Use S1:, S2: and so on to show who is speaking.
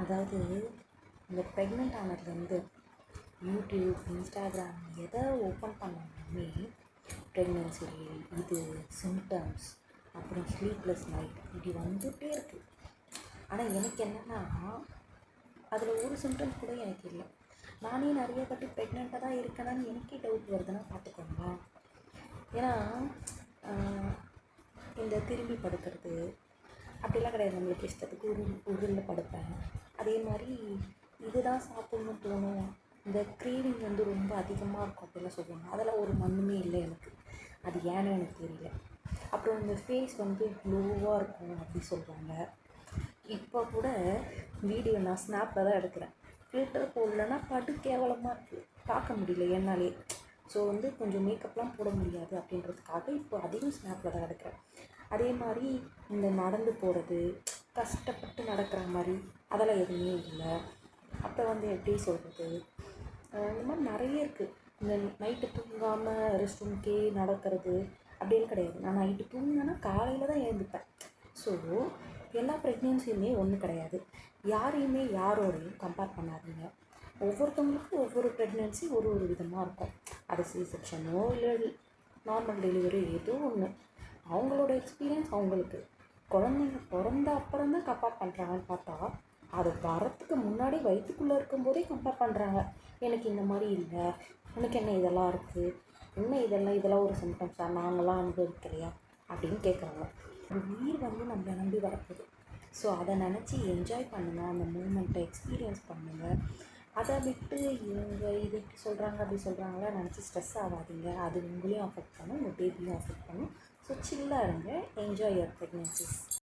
S1: அதாவது இந்த pregnant ஆனதுலேருந்து YouTube, Instagram எதை ஓப்பன் பண்ணாலுமே ப்ரெக்னென்சி இது சிம்டம்ஸ், அப்புறம் ஸ்லீப்லெஸ் நைட் இப்படி வந்துகிட்டே இருக்குது. ஆனால் எனக்கு என்னென்னா அதில் ஒரு சிம்டம்ஸ் கூட எனக்கு இல்லை. நானே நிறைய வாட்டி ப்ரெக்னெண்ட்டாக தான் இருக்கேனான்னு எனக்கே டவுட் வருதுன்னா பார்த்துக்கோங்களேன். ஏன்னா இந்த திரும்பி படுக்கிறது அப்படிலாம் கிடையாது. நம்மளுக்கு இஷ்டத்துக்கு உருளில் படுப்பேன். அதே மாதிரி இதுதான் சாப்பிட்ணுன்னு தோணும், இந்த க்ரேவிங் வந்து ரொம்ப அதிகமாக இருக்கும் அப்படிலாம் சொல்லுவாங்க. அதெல்லாம் ஒரு மண்ணுமே இல்லை எனக்கு. அது ஏன்னு எனக்கு தெரியல. அப்புறம் இந்த ஃபேஸ் வந்து க்ளோவாக இருக்கும் அப்படி சொல்கிறாங்க. இப்போ கூட வீடியோ நான் ஸ்னாப்பில் தான் எடுக்கிறேன். ஃபில்டர் போடலன்னா படு கேவலமாக இருக்குது, பார்க்க முடியல என்னாலே. ஸோ வந்து கொஞ்சம் மேக்கப்லாம் போட முடியாது அப்படின்றதுக்காக இப்போ அதையும் ஸ்னாப்பில் தான் எடுக்கிறேன். அதே மாதிரி இந்த நடந்து போகிறது, கஷ்டப்பட்டு நடக்கிற மாதிரி அதெல்லாம் எதுவுமே இல்லை. அப்புறம் வந்து எப்படி சொல்கிறது, இந்த மாதிரி நிறைய இருக்குது. இந்த நைட்டு தூங்காமல் ரெஸ்ட் ரூம்க்கே நடக்கிறது அப்படின்னு கிடையாது. நான் நைட்டு தூங்கினேன்னா காலையில் தான் எழுந்துப்பேன். ஸோ எல்லா ப்ரெக்னென்சியுமே ஒன்றும் கிடையாது. யாரையுமே யாரோடையும் கம்பேர் பண்ணாதீங்க. ஒவ்வொருத்தவங்களுக்கும் ஒவ்வொரு ப்ரெக்னென்சி ஒரு ஒரு விதமாக இருக்கும். அது சி செக்ஷனோ இல்லை நார்மல் டெலிவரி ஏதோ ஒன்று. அவங்களோட எக்ஸ்பீரியன்ஸ் அவங்களுக்கு. குழந்தைங்க பிறந்த அப்புறம் தான் கம்பேர் பண்ணுறாங்கன்னு பார்த்தா அது வரத்துக்கு முன்னாடி வயிற்றுக்குள்ளே இருக்கும்போதே கம்பேர் பண்ணுறாங்க. எனக்கு இந்த மாதிரி இல்லை, உனக்கு என்ன இதெல்லாம் இருக்குது, என்ன இதெல்லாம் ஒரு சிம்டம்ஸாக, நாங்களாம் அனுபவிக்கலையா அப்படின்னு கேட்குறாங்க. ஒரு உயிர் வந்து நம்மளை நம்பி வரப்போகுது. ஸோ அதை நினச்சி என்ஜாய் பண்ணுங்கள், அந்த மூமெண்ட்டை எக்ஸ்பீரியன்ஸ் பண்ணுங்கள். அதை விட்டு இவங்க இது இப்படி சொல்கிறாங்க அப்படி சொல்கிறாங்களா நினச்சி ஸ்ட்ரெஸ் ஆகாதீங்க. அது உங்களையும் அஃபெக்ட் பண்ணும், உங்கள் பேபியும் அஃபெக்ட் பண்ணும். ஸோ சில்லாக இருங்க, என்ஜாய் யுவர் ப்ரெக்னன்சிஸ்.